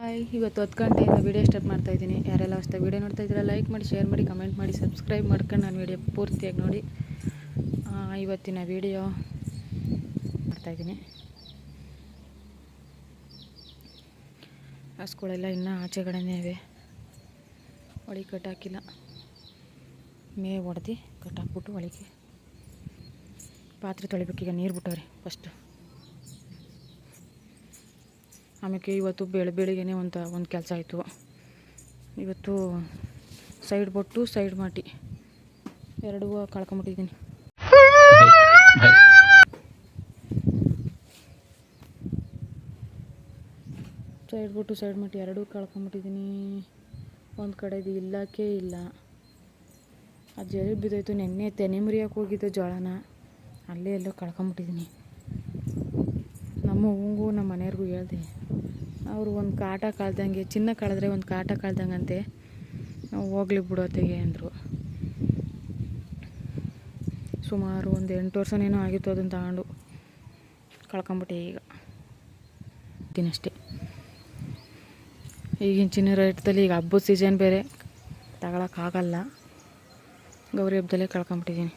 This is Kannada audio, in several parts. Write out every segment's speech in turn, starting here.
ಹಾಯ್, ಇವತ್ತು 10 ಗಂಟೆಯಿಂದ ವೀಡಿಯೋ ಸ್ಟಾರ್ಟ್ ಮಾಡ್ತಾಯಿದ್ದೀನಿ. ಯಾರೆಲ್ಲ ಹೊಸ್ದಾಗಿ ವೀಡಿಯೋ ನೋಡ್ತಾ ಇದ್ದೀರಾ ಲೈಕ್ ಮಾಡಿ, ಶೇರ್ ಮಾಡಿ, ಕಮೆಂಟ್ ಮಾಡಿ, ಸಬ್ಸ್ಕ್ರೈಬ್ ಮಾಡ್ಕೊಂಡು ನಾನು ವೀಡಿಯೋ ಪೂರ್ತಿಯಾಗಿ ನೋಡಿ. ಇವತ್ತಿನ ವೀಡಿಯೋ ಮಾಡ್ತಾಯಿದ್ದೀನಿ. ಹಸುಗಳೆಲ್ಲ ಇನ್ನೂ ಆಚೆ ಕಡೆನೇ ಇವೆ, ಒಳಗೆ ಕಟ್ಟಾಕಿಲ್ಲ. ಮೇವು ಹೊಡೆದು ಕಟ್ಟಾಕ್ಬಿಟ್ಟು ಒಳಗೆ ಪಾತ್ರೆ ತೊಳಿಬೇಕೀಗ. ನೀರು ಬಿಟ್ಟವ್ರೆ ಫಸ್ಟು. ಆಮೇಲೆ ಇವತ್ತು ಬೆಳಿಗ್ಗೆನೇ ಒಂದು ಕೆಲಸ ಆಯಿತು. ಇವತ್ತು ಸೈಡ್ ಬೊಟ್ಟು ಸೈಡ್ ಮಾಟಿ ಎರಡೂ ಕಳ್ಕೊಂಬಿಟ್ಟಿದ್ದೀನಿ. ಸೈಡ್ ಬೊಟ್ಟು ಸೈಡ್ ಮಾಟಿ ಎರಡೂ ಕಳ್ಕೊಂಬಿಟ್ಟಿದ್ದೀನಿ. ಒಂದು ಕಡೆದು ಇಲ್ಲಕ್ಕೆ ಇಲ್ಲ. ಅದು ಜರಿ ಬಿದ್ದೋಯ್ತು. ನೆನ್ನೆ ತೆನೆ ಮುರಿಯೋಕೆ ಹೋಗಿದ್ದು ಜೋಳನ, ಅಲ್ಲೇ ಎಲ್ಲೋ ಕಳ್ಕೊಂಬಿಟ್ಟಿದ್ದೀನಿ. ನಮ್ಮ ಹೂಗೂ ನಮ್ಮ ಮನೆಯವ್ರಿಗೂ ಹೇಳ್ದೆ. ಅವರು ಒಂದು ಕಾಟ ಕಳ್ದಂಗೆ, ಚಿನ್ನ ಕಳೆದ್ರೆ ಒಂದು ಕಾಟ ಕಳ್ದಂಗಂತೆ, ಹೋಗ್ಲಿ ಬಿಡೋತೆಗೆ ಅಂದರು. ಸುಮಾರು ಒಂದು 8 ವರ್ಷನೇನೋ ಆಗಿತ್ತು ಅದನ್ನು ತಗೊಂಡು ಕಳ್ಕೊಂಬಿಟ್ಟೆ. ಈಗ ಅಷ್ಟೇ. ಈಗಿನ ಚಿನ್ನ ರೇಟ್ದಲ್ಲಿ ಈಗ ಹಬ್ಬದ ಸೀಸನ್ ಬೇರೆ, ತಗೊಳಕ್ಕಾಗಲ್ಲ. ಗೌರಿ ಹಬ್ಬದಲ್ಲೇ ಕಳ್ಕೊಂಬಿಟ್ಟಿದ್ದೀನಿ.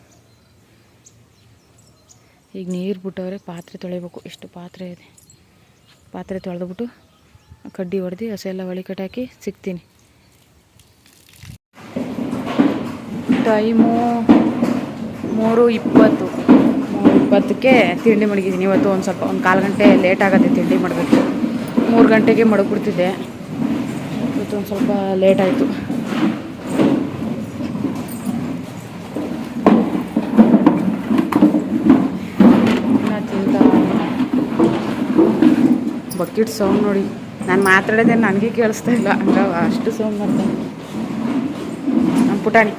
ಈಗ ನೀರು ಬಿಟ್ಟವ್ರೆ, ಪಾತ್ರೆ ತೊಳಿಬೇಕು. ಎಷ್ಟು ಪಾತ್ರೆ ಇದೆ. ಪಾತ್ರೆ ತೊಳೆದ್ಬಿಟ್ಟು ಕಡ್ಡಿ ಹೊಡೆದು ಹಸೆಲ್ಲ ಒಳಿ ಕಟ್ಟಾಕಿ ಸಿಗ್ತೀನಿ. ಟೈಮು 3:20ಕ್ಕೆ ತಿಂಡಿ ಮಡಗಿದ್ದೀನಿ. ಇವತ್ತು ಒಂದು ಕಾಲು ಗಂಟೆ ಲೇಟ್ ಆಗುತ್ತೆ ತಿಂಡಿ ಮಾಡಬೇಕು. 3 ಗಂಟೆಗೆ ಮಡಗ್ಬಿಡ್ತಿದ್ದೆ. ಇವತ್ತು ಒಂದು ಸ್ವಲ್ಪ ಲೇಟ್ ಆಯಿತು. ಬಕೆಟ್ ಸೌಂಡ್ ನೋಡಿ, ನಾನು ಮಾತಾಡೋದೇ ನನಗೆ ಕೇಳಿಸ್ತಾ ಇಲ್ಲ, ಹಂಗ ಅಷ್ಟು ಸೌಂಡ್ ಮಾಡ್ತಾನೆ ನಮ್ಮ ಪುಟಾಣಿ.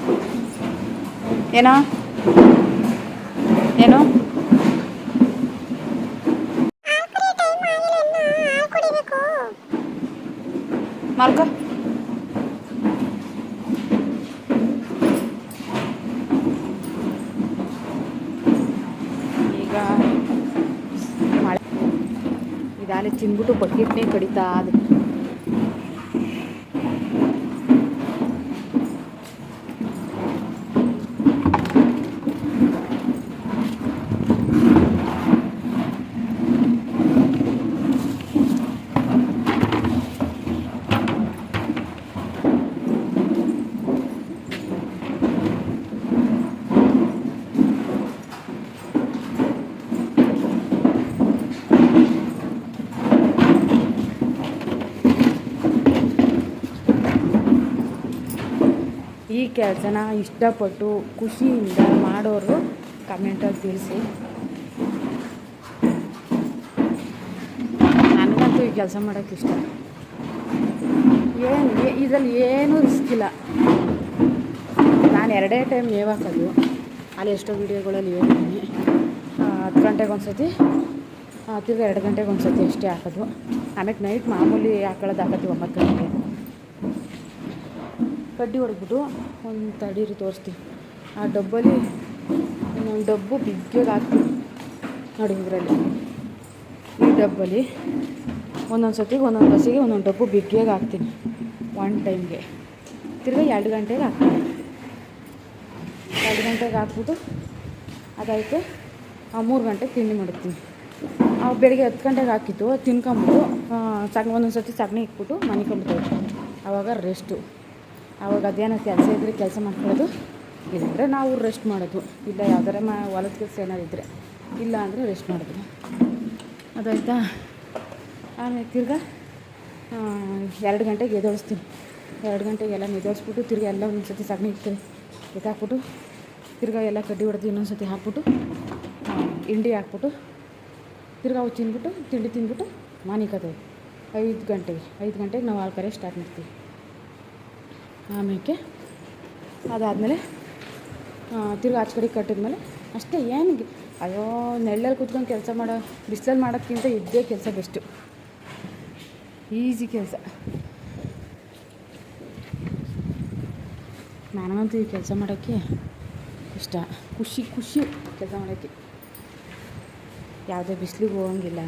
ಏನೋ ಏನೋ ಮಾಲ್ಕ ಈಗ ಮಳೆ ಇದಾಲೆ ತಿಂದ್ಬಿಟ್ಟು ಬಕೆಟ್ನೇ ಕಡಿತಾ ಅದು. ಈ ಕೆಲಸನ ಇಷ್ಟಪಟ್ಟು ಖುಷಿಯಿಂದ ಮಾಡೋರು ಕಮೆಂಟಲ್ಲಿ ತಿಳಿಸಿ. ನನಗಂತೂ ಈ ಕೆಲಸ ಮಾಡೋಕ್ಕೆ ಇಷ್ಟ. ಇದರಲ್ಲಿ ಏನೂ ರಿಸ್ಕ್ ಇಲ್ಲ. ನಾನು 2 ಟೈಮ್ ಮೇವು ಹಾಕೋದು. ಅಲ್ಲಿ ಎಷ್ಟೋ ವೀಡಿಯೋಗಳಲ್ಲಿ ಹೇಳ್ತೀನಿ. 10 ಗಂಟೆಗೆ ಒಂದು ಸತಿ, ತಿರ್ಗಿ 2 ಗಂಟೆಗೆ ಒಂದು ಸತಿ ಅಷ್ಟೇ ಹಾಕೋದು. ಆಮೇಲೆ ನೈಟ್ ಮಾಮೂಲಿ ಹಾಕೊಳ್ಳೋದು ಹಾಕೋದು 9 ಗಂಟೆಗೆ. ಕಡ್ಡಿ ಹೊಡೆದ್ಬಿಟ್ಟು ಒಂದು ತಡೀರಿ ತೋರಿಸ್ತೀವಿ. ಆ ಡಬ್ಬಲ್ಲಿ ಒಂದು ಡಬ್ಬು ಬಿಗ್ಗೆಗೆ ಹಾಕ್ತೀವಿ ನೋಡಿ. ಇದರಲ್ಲಿ ಈ ಡಬ್ಬಲ್ಲಿ ಒಂದೊಂದು ಸತಿಗೆ ಒಂದೊಂದು ಬಸ್ಸಿಗೆ ಒಂದೊಂದು ಡಬ್ಬು ಬಿಗ್ಗೆಗೆ ಹಾಕ್ತೀನಿ. 1 ಟೈಮ್ಗೆ ತಿರ್ಗಿ 2 ಗಂಟೆಗೆ ಹಾಕ್ತೀನಿ. 2 ಗಂಟೆಗೆ ಹಾಕ್ಬಿಟ್ಟು ಅದಾಯಿತು. 3 ಗಂಟೆಗೆ ತಿಂಡಿ ಮಾಡ್ತೀನಿ. ಬೆಳಿಗ್ಗೆ 10 ಗಂಟೆಗೆ ಹಾಕಿತ್ತು, ತಿನ್ಕೊಂಬಿಟ್ಟು ಒಂದೊಂದು ಸತಿ ಸಗಣಿ ಇಕ್ಬಿಟ್ಟು ಮನಿಕೊಂಬಿಟ್ಟು, ಆವಾಗ ರೆಸ್ಟು. ಆವಾಗ ಅದೇನೋ ಕೆಲಸ ಇದ್ದರೆ ಕೆಲಸ ಮಾಡ್ಕೊಳ್ಳೋದು, ಇಲ್ಲಾಂದರೆ ನಾವು ರೆಸ್ಟ್ ಮಾಡೋದು. ಇಲ್ಲ ಯಾವ್ದಾರ ಹೊಲದ ಕೆಲಸ ಏನಾರು ಇದ್ದರೆ, ಇಲ್ಲ ಅಂದರೆ ರೆಸ್ಟ್ ಮಾಡೋದು. ಅದಾಯ್ತಾ. ಆಮೇಲೆ ತಿರ್ಗಿ 2 ಗಂಟೆಗೆ ಎದೋಳಿಸ್ತೀನಿ. 2 ಗಂಟೆಗೆ ಎಲ್ಲ ಎದೋಳಿಸ್ಬಿಟ್ಟು ತಿರ್ಗಿ ಎಲ್ಲ ಒಂದೊಂದು ಸತಿ ಸಗಣಿ ಇಕ್ತೀನಿ, ಎತ್ತಾಕ್ಬಿಟ್ಟು ತಿರ್ಗಿ ಎಲ್ಲ ಕಡ್ಡಿ ಹೊಡೆದು ಇನ್ನೊಂದು ಸತಿ ಹಾಕ್ಬಿಟ್ಟು ಹಿಂಡಿ ಹಾಕ್ಬಿಟ್ಟು ತಿರ್ಗಿ ಅವು ತಿಂಡಿ ತಿಂದ್ಬಿಟ್ಟು ಮಾನಿಕೋತೇವೆ. 5 ಗಂಟೆಗೆ ನಾವು ಹಾಲು ಕರೆ ಸ್ಟಾರ್ಟ್ ಮಾಡ್ತೀವಿ. ಆಮೇಲೆ ಅದಾದಮೇಲೆ ತಿರ್ಗಿ ಆಚೆ ಕಡೆ ಕಟ್ಟಿದ್ಮೇಲೆ ಅಷ್ಟೇ. ಏನು ಅಯ್ಯೋ ನೆಳ್ಳಲ್ಲಿ ಕೂತ್ಕೊಂಡು ಕೆಲಸ ಮಾಡೋ, ಬಿಸಿಲಲ್ಲಿ ಮಾಡೋಕ್ಕಿಂತ ಇದ್ದೇ ಕೆಲಸ ಬೆಸ್ಟು. ಈಸಿ ಕೆಲಸ. ನನಗಂತೂ ಈ ಕೆಲಸ ಮಾಡೋಕ್ಕೆ ಇಷ್ಟ. ಖುಷಿ ಕೆಲಸ ಮಾಡೋಕ್ಕೆ. ಯಾವುದೇ ಬಿಸಿಲಿಗೆ ಹೋಗಂಗಿಲ್ಲ.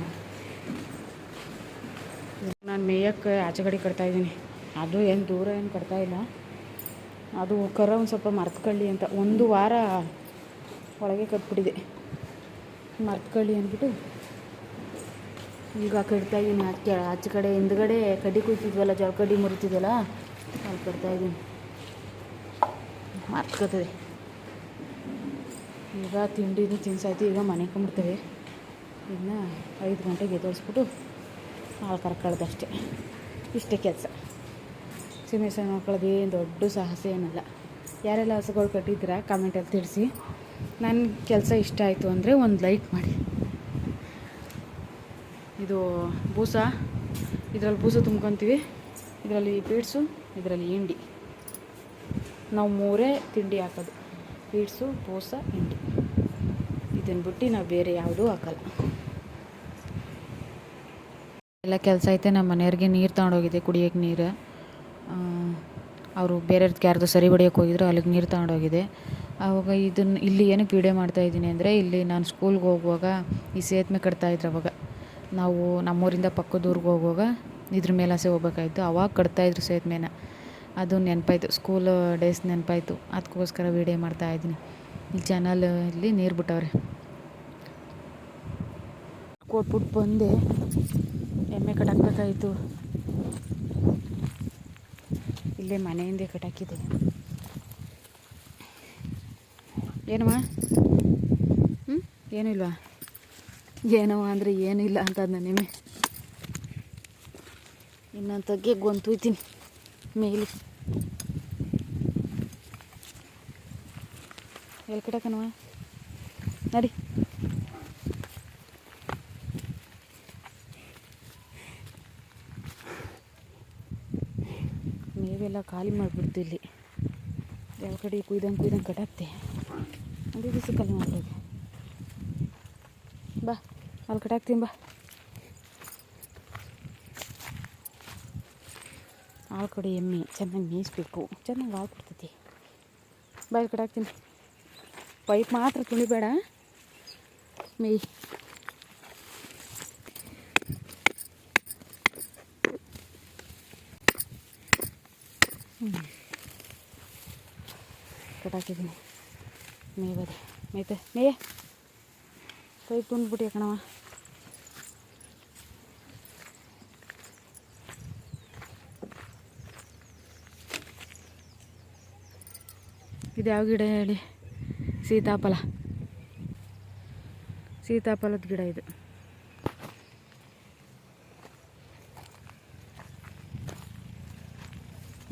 ನಾನು ಮೇಯಕ್ಕೆ ಆಚೆ ಕಡೆ ಕಟ್ತಾಯಿದ್ದೀನಿ. ಅದು ಏನು ದೂರ ಏನು ಕಟ್ತಾಯಿಲ್ಲ. ಅದು ಕರ ಒಂದು ಸ್ವಲ್ಪ ಮರ್ತ್ಕೊಳ್ಳಿ ಅಂತ 1 ವಾರ ಒಳಗೆ ಕಟ್ಬಿಟ್ಟಿದೆ. ಮರ್ತ್ಕೊಳ್ಳಿ ಅಂದ್ಬಿಟ್ಟು ಈಗ ಕಟ್ತಾಯಿದ್ದೀನಿ. ಆಚೆ ಕಡೆ ಹಿಂದ್ಗಡೆ ಕಡ್ಡಿ ಕುಯ್ತಿದ್ವಲ್ಲ, ಜೋಳ ಕಡ್ಡಿ ಮುರಿತಿದ್ವಲ್ಲ, ಅಲ್ಲಿ ಕಟ್ತಾಯಿದ್ದೀನಿ. ಮರ್ತ್ಕೋತದೆ. ಈಗ ತಿಂಡಿನೂ ತಿನ್ಸಾಯ್ತು. ಈಗ ಮನೆ ಕೊಂಬಿಡ್ತೇವೆ. ಇನ್ನು 5 ಗಂಟೆಗೆ ಎದ್ದೋಳಿಸ್ಬಿಟ್ಟು ಹಾಲು ಕರ್ಕೊಳ್ಳೋದಷ್ಟೇ. ಇಷ್ಟೇ ಕೆಲಸ. ಸೀಮೆಸೆ ನೋಡ್ಕೊಳ್ಳೋದು ಏನು ದೊಡ್ಡ ಸಾಹಸ ಏನಲ್ಲ. ಯಾರೆಲ್ಲ ಹಸುಗಳು ಕಟ್ಟಿದ್ದೀರಾ ಕಮೆಂಟಲ್ಲಿ ತಿಳಿಸಿ. ನನ್ನ ಕೆಲಸ ಇಷ್ಟ ಆಯಿತು ಅಂದರೆ ಒಂದು ಲೈಕ್ ಮಾಡಿ. ಇದು ಬೂಸ, ಇದರಲ್ಲಿ ಬೂಸ ತುಂಬ್ಕೊತೀವಿ, ಇದರಲ್ಲಿ ಪೀಡ್ಸು, ಇದರಲ್ಲಿ ಹಿಂಡಿ. ನಾವು 3 ತಿಂಡಿ ಹಾಕೋದು: ಪೀಡ್ಸು, ಬೂಸ, ಹಿಂಡಿ. ಇದನ್ನು ಬಿಟ್ಟು ನಾವು ಬೇರೆ ಯಾವುದೂ ಹಾಕಲ್ಲ. ಎಲ್ಲ ಕೆಲಸ ಐತೆ. ನಮ್ಮ ಮನೆಯವ್ರಿಗೆ ನೀರು ತೊಗೊಂಡೋಗಿದೆ, ಕುಡಿಯೋಕ್ಕೆ ನೀರು. ಅವರು ಬೇರೆಯವ್ರದ್ದು ಯಾರ್ದು ಸರಿ ಹೊಡಿಯೋಕ್ಕೆ ಹೋಗಿದ್ರು, ಅಲ್ಲಿಗೆ ನೀರು ತೊಗೊಂಡೋಗಿದೆ. ಆವಾಗ ಇಲ್ಲಿ ಏನಕ್ಕೆ ವೀಡಿಯೋ ಮಾಡ್ತಾಯಿದ್ದೀನಿ ಅಂದರೆ, ಇಲ್ಲಿ ನಾನು ಸ್ಕೂಲ್ಗೆ ಹೋಗುವಾಗ ಈ ಸೇತುವೆ ಕಟ್ತಾಯಿದ್ರು. ಅವಾಗ ನಾವು ನಮ್ಮೂರಿಂದ ಪಕ್ಕದ ಊರಿಗೆ ಹೋಗುವಾಗ ಇದ್ರ ಮೇಲಾಸೆ ಹೋಗ್ಬೇಕಾಯ್ತು. ಅವಾಗ ಕಟ್ತಾಯಿದ್ರು ಸೇತುವೆನ. ಅದು ನೆನಪಾಯ್ತು, ಸ್ಕೂಲ್ ಡೇಸ್ ನೆನಪಾಯ್ತು. ಅದಕ್ಕೋಸ್ಕರ ವೀಡಿಯೋ ಮಾಡ್ತಾಯಿದ್ದೀನಿ. ಈ ಚಾನಲಲ್ಲಿ ನೀರು ಬಿಟ್ಟವ್ರೆ. ಕೊಟ್ಬಿಟ್ಟು ಬಂದೆ. ಎಮ್ಮೆ ಕಟ್ಟಾಕಬೇಕಾಯಿತು. ಇಲ್ಲೇ ಮನೆಯಿಂದೇ ಕಟ್ಟಾಕಿದ್ದೆ. ಏನಮ್ಮ? ಏನೂ ಇಲ್ವಾ? ಏನವ ಅಂದರೆ ಏನೂ ಇಲ್ಲ ಅಂತ ನನ್ನ ಎಮ್ಮೆ. ಇನ್ನೊಂದು ತಗ್ಗೆ ಗೊಂತುಯ್ತೀನಿ ಮೇಲೆ. ಎಲ್ಲಿ ಕಟ್ಟಾಕನವ? ನಡಿ. ಮೇವೆಲ್ಲ ಖಾಲಿ ಮಾಡಿಬಿಡ್ತು. ಇಲ್ಲಿ ಯಾವ ಕಡೆ ಕುಯ್ದಂಗೆ ಕಟ್ಟಾಕ್ತೆ. ಅದೇ ದಿವಸ ಖಾಲಿ ಮಾಡ್ಬೋದು. ಬಾ, ಅಲ್ಲಿ ಕಟ್ಟಾಕ್ತೀನಿ ಬಾ. ಹಾಲು ಕಡೆ ಎಮ್ಮೆ ಚೆನ್ನಾಗಿ ಮೇಯಿಸ್ಬೇಕು, ಚೆನ್ನಾಗಿ ಹಾಲು ಕೊಡ್ತೈತಿ. ಬಾ, ಇಲ್ಲಿ ಕಟ್ಟಾಕ್ತೀನಿ. ಪೈಪ್ ಮಾತ್ರ ತುಳಿಬೇಡ, ಮೇಯ್. ಕಟ್ಟಾಕಿದ್ದೀನಿ. ಮೇಯ್ಬದೆ ಮೇಯ್ತೆ ಮೇಯ. ಪೈಪ್ ತುಂಬಿಬಿಟ್ಟು ಕಣವ. ಇದು ಯಾವ ಗಿಡ ಹೇಳಿ? ಸೀತಾಫಲದ ಗಿಡ ಇದು.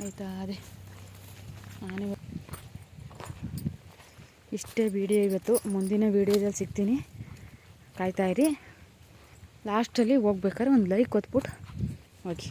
ಆಯಿತಾ? ಅದೇ ನಾನು ಇಷ್ಟೇ ವೀಡಿಯೋ ಇವತ್ತು. ಮುಂದಿನ ವೀಡಿಯೋದಲ್ಲಿ ಸಿಗ್ತೀನಿ, ಕಾಯ್ತಾಯಿರಿ. ಲಾಸ್ಟಲ್ಲಿ ಹೋಗ್ಬೇಕಾದ್ರೆ ಒಂದು ಲೈಕ್ ಕೊಟ್ಬಿಟ್ಟು ಹೋಗಿ.